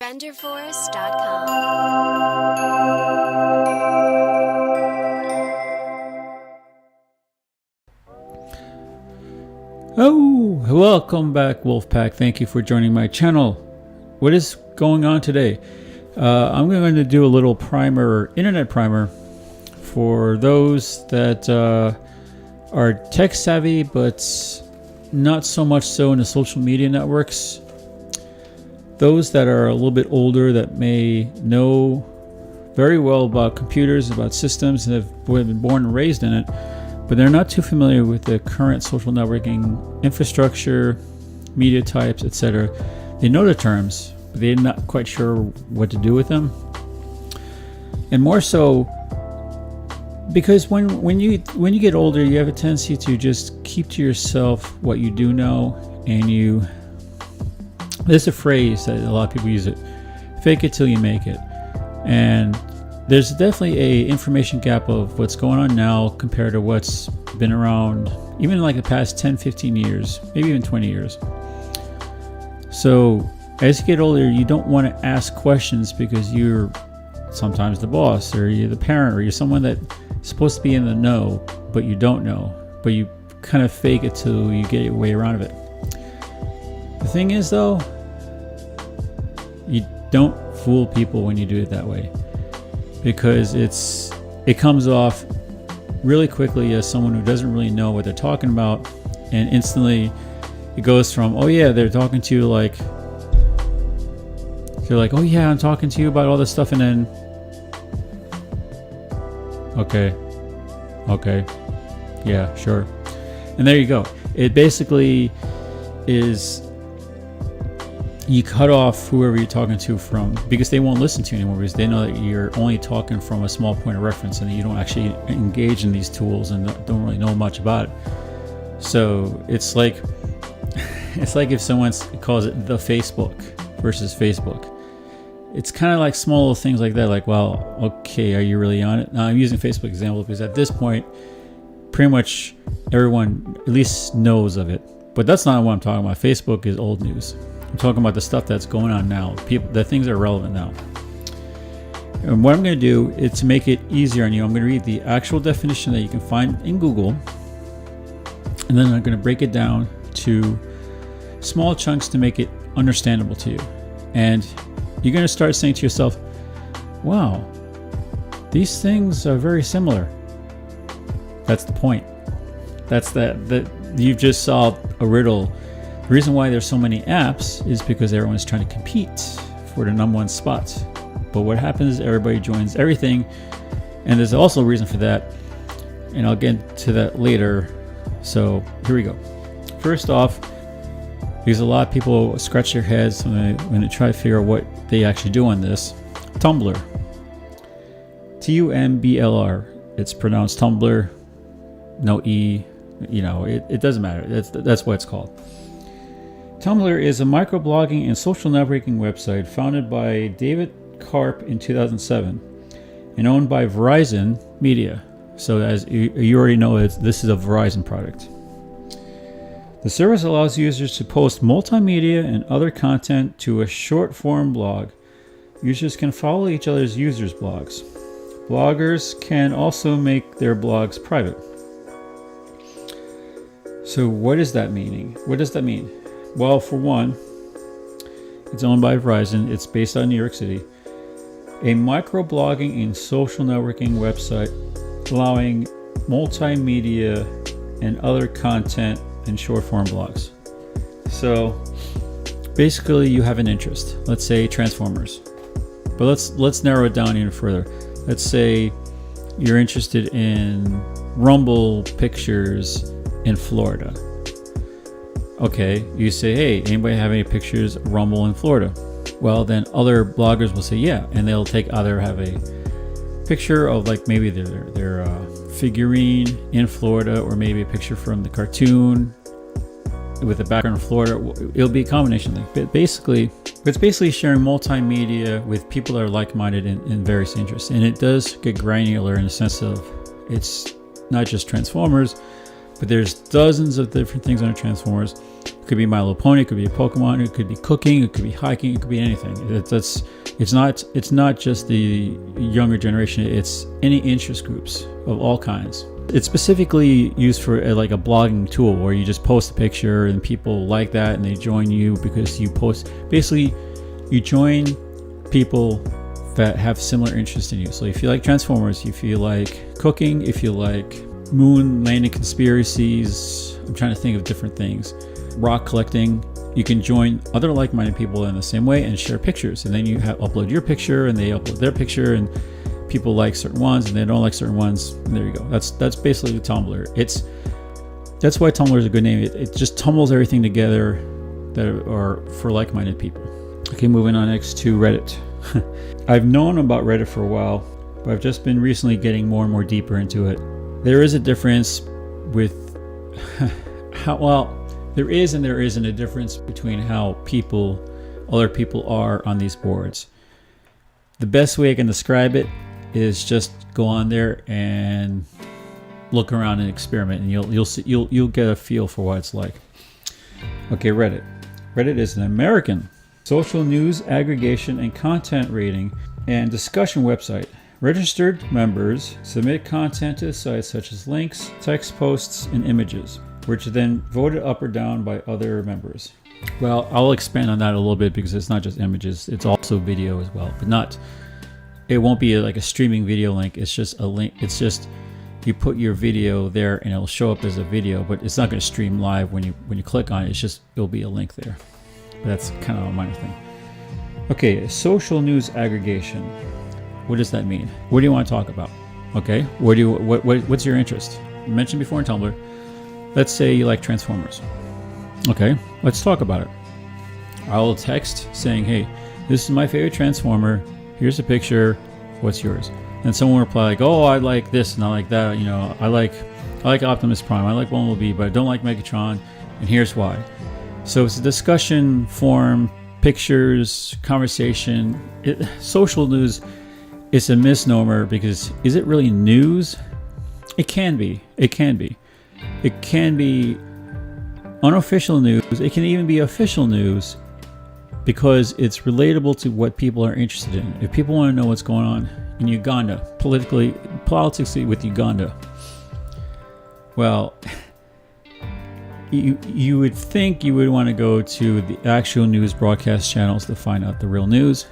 BenderForest.com. Oh, welcome back, Wolfpack. Thank you for joining my channel. What is going on today? I'm going to do a little internet primer for those that are tech savvy, but not so much so in the social media networks. Those that are a little bit older that may know very well about computers, about systems, and have been born and raised in it, but they're not too familiar with the current social networking infrastructure, media types, etc. They know the terms, but they're not quite sure what to do with them. And more so because when you get older, you have a tendency to just keep to yourself what you do know, and there's a phrase that a lot of people use it: fake it till you make it. And there's definitely a information gap of what's going on now compared to what's been around even like the past 10-15 years, maybe even 20 years. So as you get older, you don't want to ask questions because you're sometimes the boss, or you're the parent, or you're someone that's supposed to be in the know but you don't know, but you kind of fake it till you get your way around of it. The thing is though, you don't fool people when you do it that way, because it comes off really quickly as someone who doesn't really know what they're talking about, and instantly it goes from, oh yeah, they're talking to you like, you're like, oh yeah, I'm talking to you about all this stuff, and then okay, yeah, sure, and there you go. It basically is, you cut off whoever you're talking to from, because they won't listen to you anymore, because they know that you're only talking from a small point of reference and you don't actually engage in these tools and don't really know much about it. So it's like if someone calls it the Facebook versus Facebook. It's kind of like small little things like that, like, well, okay, are you really on it? Now I'm using Facebook example because at this point pretty much everyone at least knows of it, but that's not what I'm talking about. Facebook is old news. I'm talking about the stuff that's going on now, the things that are relevant now. And what I'm going to do is, to make it easier on you, I'm going to read the actual definition that you can find in Google, and then I'm going to break it down to small chunks to make it understandable to you. And you're going to start saying to yourself, wow, these things are very similar. That's the point. That's that you've just solved a riddle. The reason why there's so many apps is because everyone's trying to compete for the #1 spot. But what happens is everybody joins everything, and there's also a reason for that, and I'll get to that later. So here we go. First off, because a lot of people scratch their heads when they try to figure out what they actually do on this. Tumblr. T-U-M-B-L-R. It's pronounced Tumblr. No E. You know, it doesn't matter. That's what it's called. Tumblr is a microblogging and social networking website founded by David Karp in 2007 and owned by Verizon Media. So as you already know, this is a Verizon product. The service allows users to post multimedia and other content to a short form blog. Users can follow each other's users' blogs. Bloggers can also make their blogs private. So what is that meaning? What does that mean? Well, for one, it's owned by Verizon. It's based out of New York City. A microblogging and social networking website allowing multimedia and other content in short form blogs. So basically you have an interest. Let's say Transformers. But let's narrow it down even further. Let's say you're interested in Rumble pictures in Florida. Okay, you say, hey, anybody have any pictures of Rumble in Florida? Well, then other bloggers will say yeah, and they'll either have a picture of like maybe their figurine in Florida, or maybe a picture from the cartoon with the background of Florida. It'll be a combination thing. But basically, it's basically sharing multimedia with people that are like-minded in various interests. And it does get granular in the sense of it's not just Transformers, but there's dozens of different things on Transformers. It could be My Little Pony, it could be a Pokemon, it could be cooking, it could be hiking, it could be anything. It's not just the younger generation, it's any interest groups of all kinds. It's specifically used for like a blogging tool where you just post a picture and people like that and they join you because you post. Basically, you join people that have similar interests in you. So if you like Transformers, if you like cooking, if you like moon landing conspiracies, I'm trying to think of different things, rock collecting, you can join other like-minded people in the same way and share pictures. And then you upload your picture and they upload their picture, and people like certain ones and they don't like certain ones. And there you go. That's basically Tumblr. That's why Tumblr is a good name. It just tumbles everything together that are for like-minded people. Okay, moving on next to Reddit. I've known about Reddit for a while, but I've just been recently getting more and more deeper into it. There is a difference with there is and there isn't a difference between how other people are on these boards. The best way I can describe it is just go on there and look around and experiment, and you'll get a feel for what it's like. Okay, Reddit. Reddit is an American social news aggregation and content rating and discussion website. Registered members submit content to the site such as links, text posts, and images, which are then voted up or down by other members. Well, I'll expand on that a little bit because it's not just images, it's also video as well, but it won't be like a streaming video link. It's just a link. It's just you put your video there and it'll show up as a video, but it's not going to stream live when you click on it. It'll be a link there. But that's kind of a minor thing. Okay, social news aggregation. What does that mean? What do you want to talk about? Okay, what's your interest? I mentioned before in Tumblr. Let's say you like Transformers. Okay, let's talk about it. I'll text saying, hey, this is my favorite Transformer. Here's a picture. What's yours? And someone will reply like, oh, I like this and I like that. You know, I like Optimus Prime. I like Bumblebee, but I don't like Megatron. And here's why. So it's a discussion forum, pictures, conversation. Social news is a misnomer because is it really news? It can be. It can be. It can be unofficial news. It can even be official news because it's relatable to what people are interested in. If people want to know what's going on in Uganda, politics with Uganda, well, you would think you would want to go to the actual news broadcast channels to find out the real news.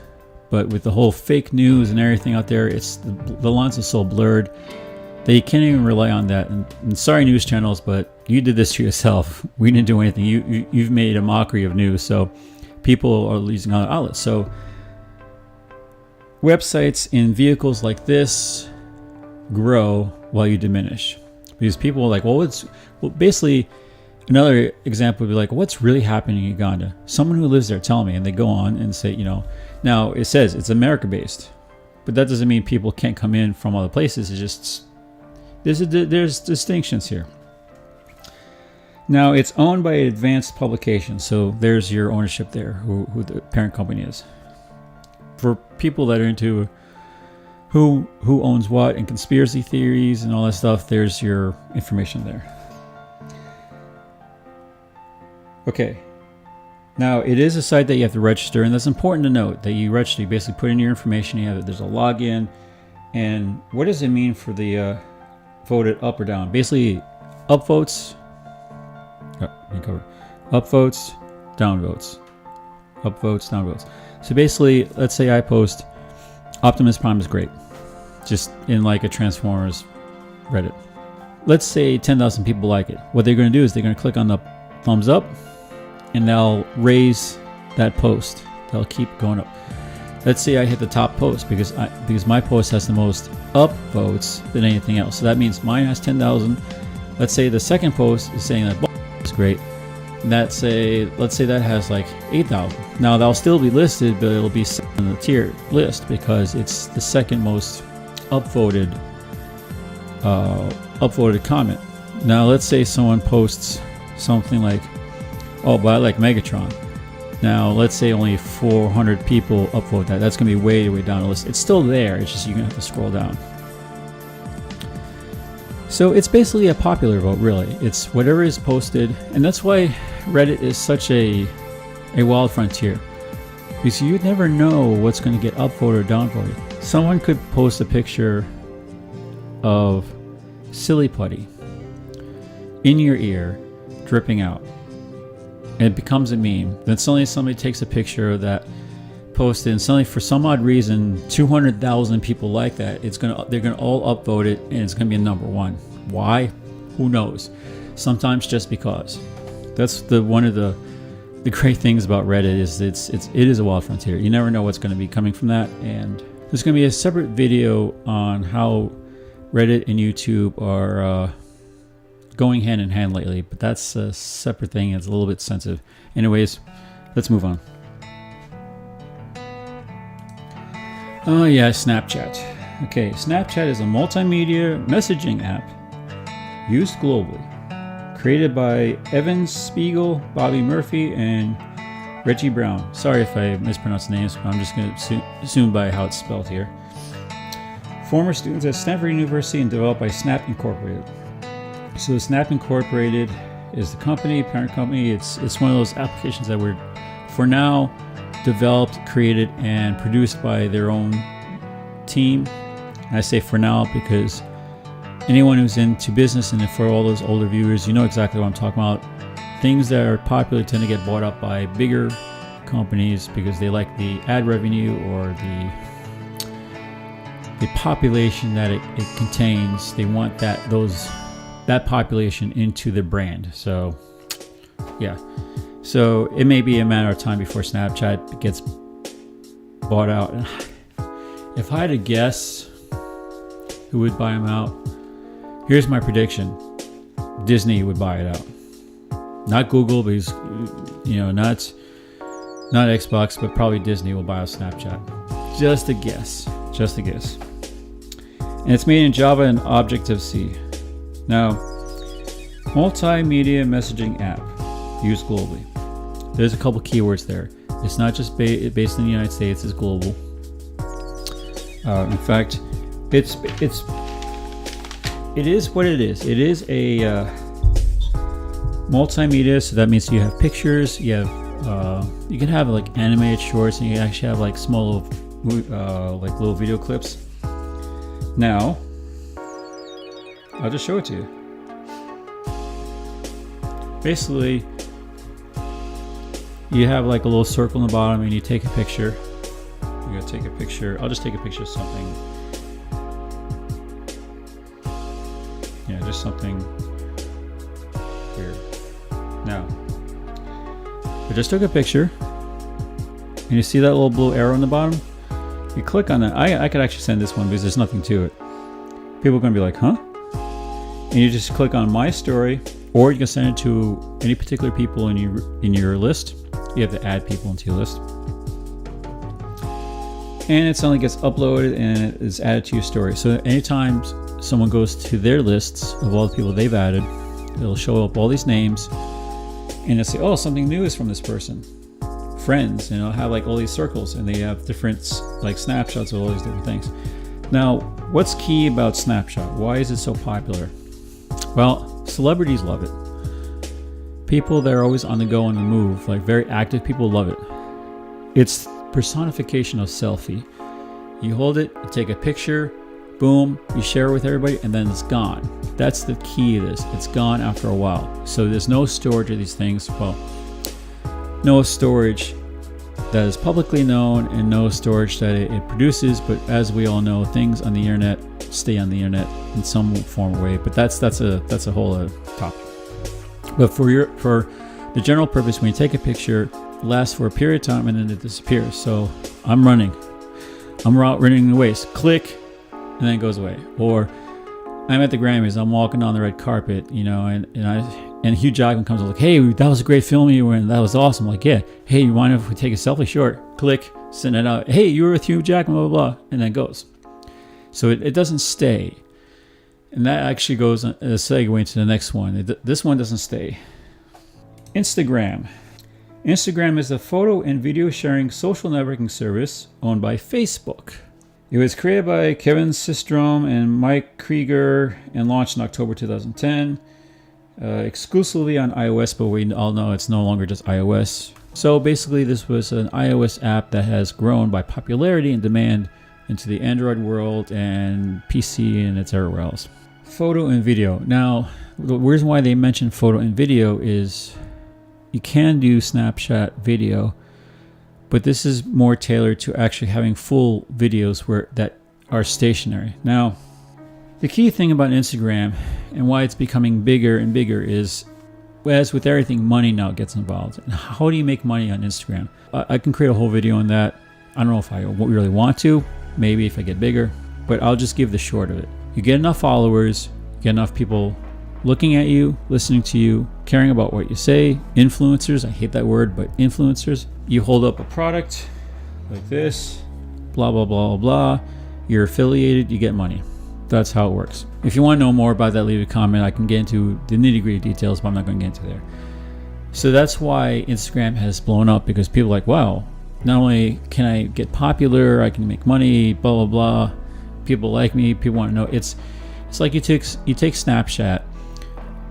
But with the whole fake news and everything out there, it's the lines are so blurred that you can't even rely on that. And sorry, news channels, but you did this to yourself. We didn't do anything. You've made a mockery of news. So people are using other outlets. So websites in vehicles like this grow while you diminish, because people are like, well, basically another example would be like, what's really happening in Uganda? Someone who lives there, tell me. And they go on and say, now it says it's America based, but that doesn't mean people can't come in from other places. It's just there's distinctions here. Now it's owned by Advanced Publications, so there's your ownership there, who the parent company is. For people that are into who owns what and conspiracy theories and all that stuff, there's your information there. Okay. Now it is a site that you have to register, and that's important to note that you register. You basically put in your information. There's a login, and what does it mean for the voted up or down? Basically, upvotes. Upvotes, downvotes. Upvotes, downvotes. So basically, let's say I post Optimus Prime is great, just in like a Transformers Reddit. Let's say 10,000 people like it. What they're going to do is they're going to click on the thumbs up, and they'll raise that post. They'll keep going up. Let's say I hit the top post because my post has the most upvotes than anything else. So that means mine has 10,000. Let's say the second post is saying that is great. And let's say that has like 8,000. Now that'll still be listed, but it'll be on the tier list because it's the second most upvoted comment. Now let's say someone posts something like, oh, but I like Megatron. Now let's say only 400 people upvote that. That's going to be way down the list. It's still there. It's just you're going to have to scroll down. So it's basically a popular vote, really. It's whatever is posted, and that's why Reddit is such a wild frontier. Because you never know what's going to get upvoted or downvoted. Someone could post a picture of silly putty in your ear, dripping out, and it becomes a meme. Then suddenly somebody takes a picture of that, posted, and suddenly for some odd reason 200,000 people like that. They're gonna all upvote it, and it's gonna be a number one. Why? Who knows? Sometimes just because. That's one of the great things about Reddit is it is a wild frontier. You never know what's going to be coming from that, and there's going to be a separate video on how Reddit and YouTube are going hand in hand lately, but that's a separate thing. It's a little bit sensitive. Anyways, let's move on. Oh yeah, Snapchat. Okay, Snapchat is a multimedia messaging app used globally. Created by Evan Spiegel, Bobby Murphy, and Reggie Brown. Sorry if I mispronounced the names, but I'm just going to assume by how it's spelled here. Former students at Stanford University and developed by Snap Incorporated. So Snap Incorporated is the company, parent company. It's one of those applications that were, for now, developed, created, and produced by their own team. And I say for now because anyone who's into business, and for all those older viewers, you know exactly what I'm talking about. Things that are popular tend to get bought up by bigger companies because they like the ad revenue or the population that it contains. They want that population into the brand. So yeah. So it may be a matter of time before Snapchat gets bought out. And if I had to guess who would buy them out, here's my prediction. Disney would buy it out. Not Google, because not Xbox, but probably Disney will buy out Snapchat. Just a guess. Just a guess. And it's made in Java and Objective-C. Now, multimedia messaging app used globally. There's a couple keywords there. It's not just based in the United States, it's global. In fact, it is what it is. It is a multimedia, so that means you have pictures, you can have like animated shorts, and you can actually have like small little video clips. Now, I'll just show it to you. Basically, you have like a little circle in the bottom, and you take a picture. You're gonna take a picture. I'll just take a picture of something. Yeah, just something weird. Now, I just took a picture, and you see that little blue arrow in the bottom? You click on that. I could actually send this one because there's nothing to it. People are going to be like, huh? And you just click on my story, or you can send it to any particular people in your list. You have to add people into your list. And it suddenly gets uploaded and it is added to your story. So anytime someone goes to their lists of all the people they've added, it'll show up all these names, and it'll say, oh, something new is from this person. Friends, and it'll have like all these circles, and they have different like snapshots of all these different things. Now, what's key about Snapchat? Why is it so popular? Well, celebrities love it. People that are always on the go, on the move, like very active people, love it. It's personification of selfie. You hold it, you take a picture, boom, you share it with everybody, and then it's gone. That's the key to this. It's gone after a while. So there's no storage of these things. Well, no storage that is publicly known, and no storage that it produces. But as we all know, things on the internet stay on the internet in some form or way. But that's a whole other topic. But for the general purpose, when you take a picture, it lasts for a period of time and then it disappears. So I'm running running away. Click, and then it goes away. Or I'm at the Grammys, I'm walking on the red carpet, and Hugh Jackman comes up like, hey, that was a great film you were in, that was awesome. Like, yeah, hey, you mind if we take a selfie? Sure. Click, send it out. Hey, you were with Hugh Jackman, blah, blah, blah, and then it goes. So it doesn't stay. And that actually goes a segue into the next one. This one doesn't stay. Instagram. Instagram is a photo and video sharing social networking service owned by Facebook. It was created by Kevin Systrom and Mike Krieger and launched in October 2010. Exclusively on iOS, but we all know it's no longer just iOS. So basically this was an iOS app that has grown by popularity and demand into the Android world and PC and it's everywhere else. Photo and video. Now, the reason why they mention photo and video is you can do Snapchat video, but this is more tailored to actually having full videos that are stationary. Now, the key thing about Instagram and why it's becoming bigger and bigger is, as with everything, money now gets involved. And how do you make money on Instagram? I can create a whole video on that. I don't know if I really want to, maybe if I get bigger, but I'll just give the short of it. You get enough followers, you get enough people looking at you, listening to you, caring about what you say. Influencers, I hate that word, but influencers. You hold up a product like this, blah, blah, blah, blah. You're affiliated, you get money. That's how it works. If you want to know more about that, leave a comment. I can get into the nitty-gritty details, but I'm not going to get into there. So that's why Instagram has blown up, because people are like, wow, not only can I get popular, I can make money, blah, blah, blah. People like me, people want to know. It's like you take Snapchat,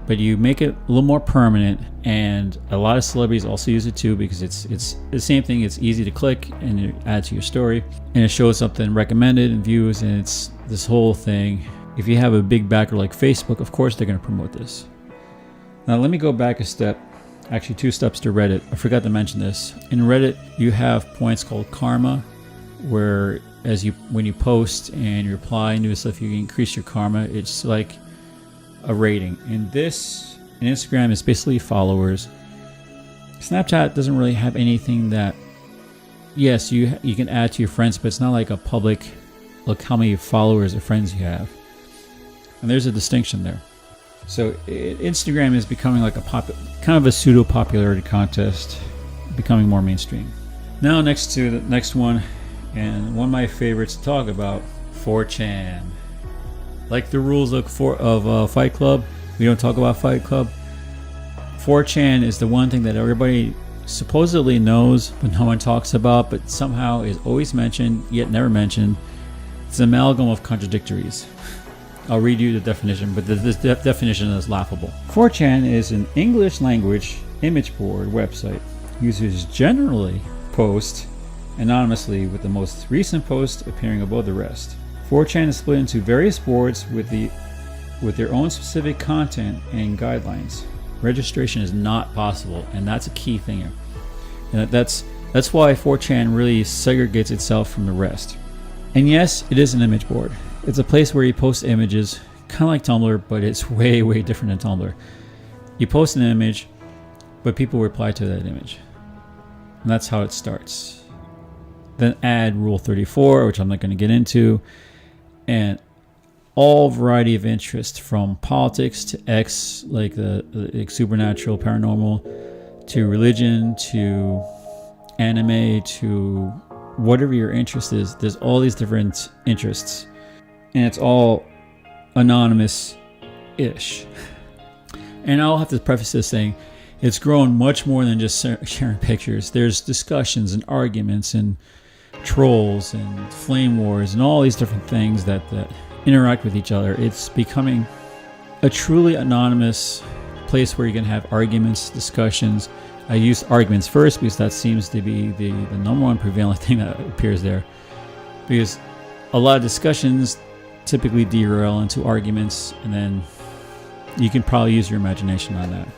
but you make it a little more permanent, and a lot of celebrities also use it too, because it's the same thing. It's easy to click and you add to your story, and it shows something recommended and views, and it's this whole thing. If you have a big backer like Facebook, of course they're going to promote this. Now let me go back a step, actually 2 steps to Reddit. I forgot to mention this. In Reddit, you have points called karma, where when you post and you reply and do stuff, you can increase your karma. It's like a rating. And Instagram is basically followers. Snapchat doesn't really have anything that, yes, you can add to your friends, but it's not like a public, look how many followers or friends you have. And there's a distinction there. So Instagram is becoming like kind of a pseudo popularity contest, becoming more mainstream. Now next to the next one, and one of my favorites to talk about, 4chan. Like the rules of Fight Club, we don't talk about Fight Club. 4chan is the one thing that everybody supposedly knows, but no one talks about, but somehow is always mentioned, yet never mentioned. It's an amalgam of contradictories. I'll read you the definition, but this definition is laughable. 4chan is an English language image board website. Users generally post anonymously, with the most recent post appearing above the rest. 4chan is split into various boards with their own specific content and guidelines. Registration is not possible, and that's a key thing here. And that's why 4chan really segregates itself from the rest. And yes, it is an image board. It's a place where you post images, kind of like Tumblr, but it's way, way different than Tumblr. You post an image, but people reply to that image. And that's how it starts. Then add Rule 34, which I'm not going to get into, and all variety of interests, from politics to X, like the supernatural, paranormal, to religion, to anime, to whatever your interest is. There's all these different interests, and it's all anonymous-ish. And I'll have to preface this saying, it's grown much more than just sharing pictures. There's discussions and arguments and trolls and flame wars and all these different things that interact with each other. It's becoming a truly anonymous place where you can have arguments, discussions. I use arguments first because that seems to be the number one prevalent thing that appears there, because a lot of discussions typically derail into arguments, and then you can probably use your imagination on that.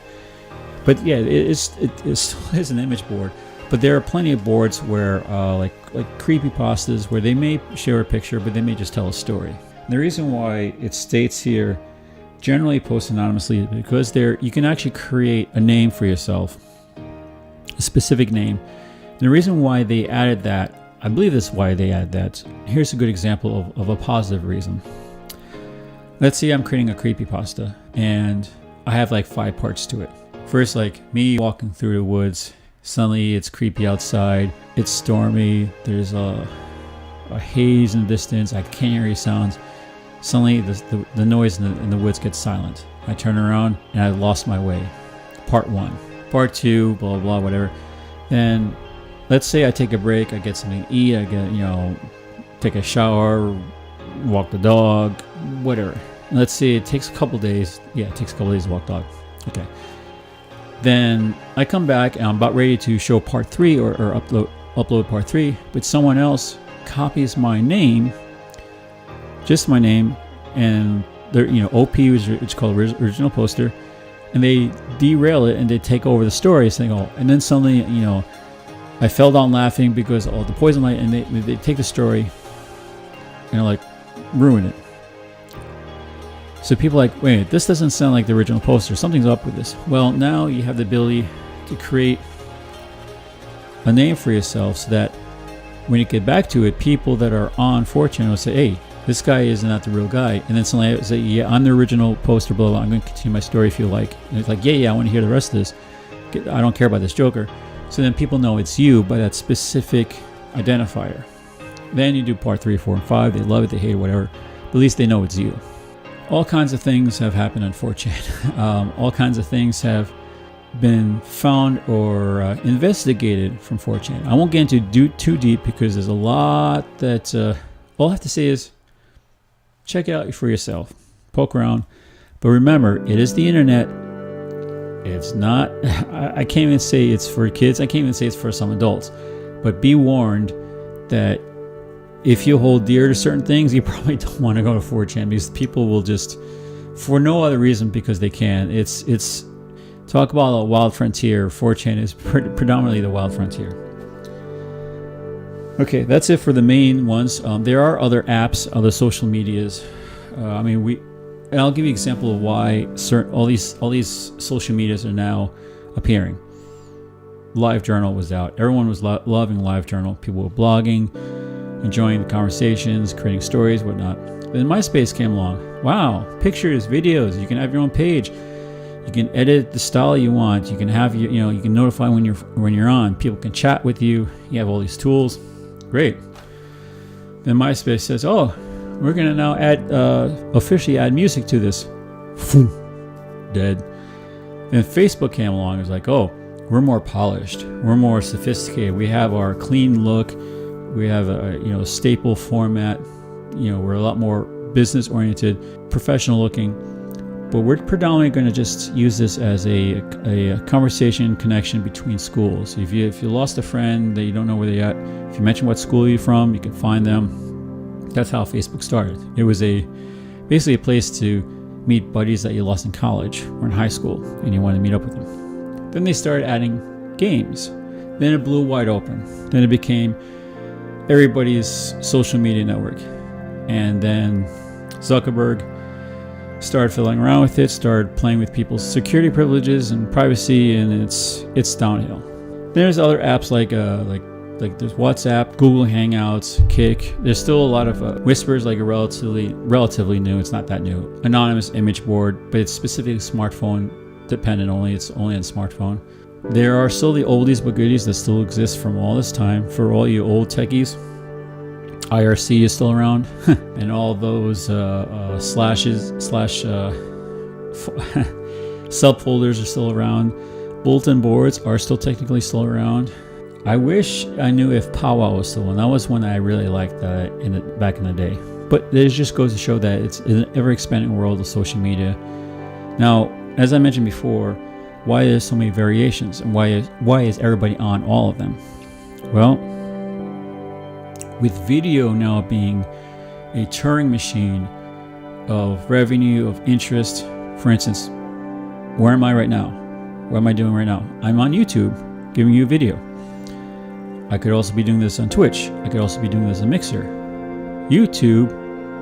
But yeah, it still is an image board. But there are plenty of boards where, like creepypastas, where they may share a picture, but they may just tell a story. And the reason why it states here, generally post anonymously, is because you can actually create a name for yourself, a specific name. And the reason why they added that, I believe this is why they added that. Here's a good example of a positive reason. Let's say I'm creating a creepypasta, and I have like 5 parts to it. First, like me walking through the woods. Suddenly it's creepy outside, it's stormy, there's a haze in the distance, I can't hear any sounds. Suddenly the noise in the woods gets silent. I turn around and I lost my way. Part 1. Part 2, blah, blah, whatever. Then let's say I take a break, I get something to eat, I get, take a shower, walk the dog, whatever. And let's say it takes a couple days. Yeah, it takes a couple days to walk the dog. Okay. Then I come back and I'm about ready to show part 3 or upload part 3, but someone else copies my name, just my name, and they're, OP, it's called original poster, and they derail it and they take over the story, saying, oh, and then suddenly, I fell down laughing because the poison light, and they take the story and ruin it. So people are like, wait, this doesn't sound like the original poster. Something's up with this. Well, now you have the ability to create a name for yourself so that when you get back to it, people that are on 4chan will say, hey, this guy is not the real guy. And then suddenly I say, yeah, I'm the original poster, blah, blah, I'm going to continue my story if you like. And it's like, yeah, I want to hear the rest of this. I don't care about this Joker. So then people know it's you by that specific identifier. Then you do part 3, 4, and 5. They love it, they hate it, whatever. But at least they know it's you. All kinds of things have happened on 4chan. All kinds of things have been found or investigated from 4chan. I won't get into too deep because there's a lot that all I have to say is check it out for yourself. Poke around. But remember, it is the internet. It's not, I can't even say it's for kids. I can't even say it's for some adults. But be warned that if you hold dear to certain things, you probably don't want to go to 4chan because people will just, for no other reason, because they can. It's talk about a wild frontier. 4chan is predominantly the wild frontier. Okay, that's it for the main ones. There are other apps, other social medias. And I'll give you an example of why all these social medias are now appearing. LiveJournal was out. Everyone was loving LiveJournal. People were blogging, enjoying the conversations, creating stories, whatnot. Then MySpace came along. Wow, pictures, videos. You can have your own page. You can edit the style you want. You can have you can notify when you're on. People can chat with you. You have all these tools. Great. Then MySpace says, "Oh, we're gonna now officially add music to this." Dead. Then Facebook came along. It was like, "Oh, we're more polished. We're more sophisticated. We have our clean look. We have a staple format. We're a lot more business oriented, professional looking. But we're predominantly going to just use this as a conversation connection between schools. If you lost a friend that you don't know where they're at, if you mention what school you're from, you can find them. That's how Facebook started. It was basically a place to meet buddies that you lost in college or in high school, and you wanted to meet up with them. Then they started adding games. Then it blew wide open. Then it became everybody's social media network. And then Zuckerberg started fiddling around with it, started playing with people's security privileges and privacy, and it's downhill. There's other apps like there's WhatsApp, Google Hangouts, Kik. There's still a lot of Whispers, like a relatively new. It's not that new. Anonymous image board, but it's specifically smartphone dependent only. It's only on smartphone. There are still the oldies but goodies that still exist from all this time. For all you old techies, IRC is still around, and all those subfolders are still around. Bulletin boards are still technically still around. I wish I knew if Powwow was still on. That was one I really liked back in the day. But it just goes to show that it's an ever-expanding world of social media. Now, as I mentioned before, why there's so many variations, and why is everybody on all of them? Well, with video now being a Turing machine of revenue, of interest. For instance, where am I right now? What am I doing right now? I'm on YouTube giving you a video. I could also be doing this on Twitch. I could also be doing this on Mixer. YouTube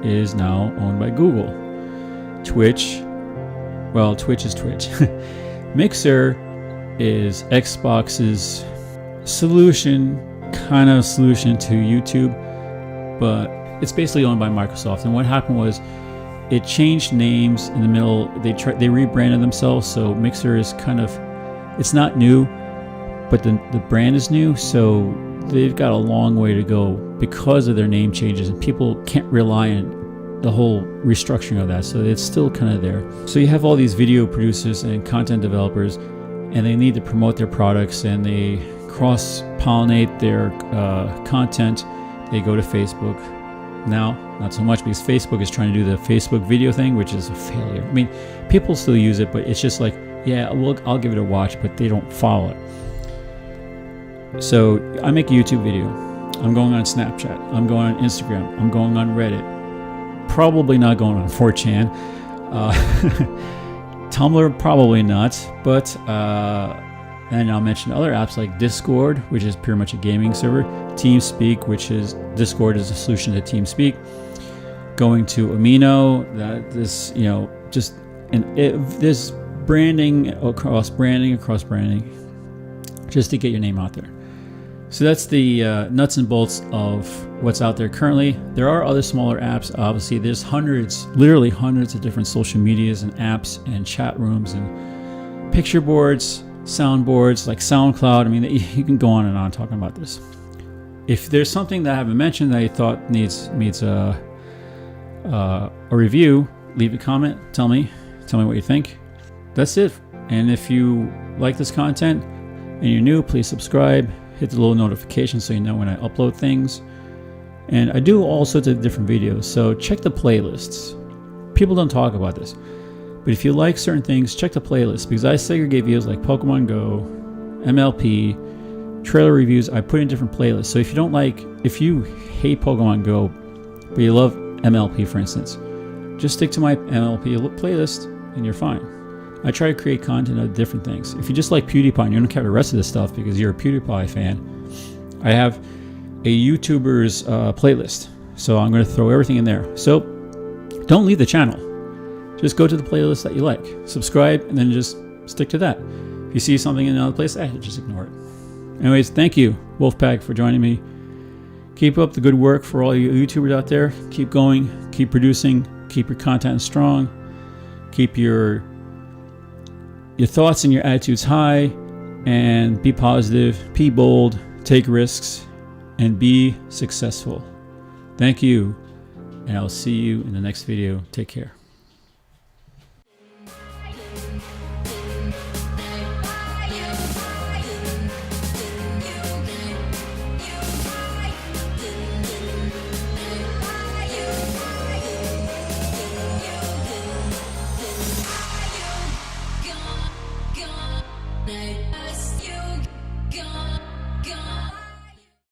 is now owned by Google. Twitch is Twitch. Mixer is Xbox's kind of solution to YouTube, but it's basically owned by Microsoft. And what happened was it changed names in the middle. They rebranded themselves, so Mixer is it's not new, but the brand is new, so they've got a long way to go because of their name changes, and people can't rely on the whole restructuring of that, so it's still kind of there. So you have all these video producers and content developers, and they need to promote their products, and they cross-pollinate their content. They go to Facebook, Now, not so much, because Facebook is trying to do the Facebook video thing, which is a failure. I mean, people still use it, but it's just like, yeah, well, I'll give it a watch, but they don't follow it. So I make a YouTube video. I'm going on Snapchat. I'm going on Instagram. I'm going on Reddit. Probably not going on 4chan. Tumblr, probably not. But and I'll mention other apps like Discord, which is pretty much a gaming server. TeamSpeak, which is Discord is a solution to TeamSpeak. Going to Amino, that this, you know, just this branding across branding, just to get your name out there. So that's the nuts and bolts of what's out there currently. There are other smaller apps. Obviously, there's hundreds, literally hundreds of different social medias and apps and chat rooms and picture boards, soundboards like SoundCloud. I mean, you can go on and on talking about this. If there's something that I haven't mentioned that you thought needs a review, leave a comment. Tell me what you think. That's it. And if you like this content and you're new, please subscribe. Hit the little notification so you know when I upload things. And I do all sorts of different videos, so check the playlists. People don't talk about this, but if you like certain things, check the playlist, because I segregate videos like Pokemon Go, MLP, trailer reviews. I put in different playlists. So if you hate Pokemon Go, but you love MLP, for instance, just stick to my MLP playlist and you're fine. I try to create content of different things. If you just like PewDiePie and you don't care the rest of this stuff because you're a PewDiePie fan, I have a YouTuber's playlist. So I'm going to throw everything in there. So don't leave the channel. Just go to the playlist that you like. Subscribe and then just stick to that. If you see something in another place, just ignore it. Anyways, thank you, Wolfpack, for joining me. Keep up the good work for all you YouTubers out there. Keep going. Keep producing. Keep your content strong. Keep your thoughts and your attitudes high, and be positive, be bold, take risks, and be successful. Thank you, and I'll see you in the next video. Take care. Night.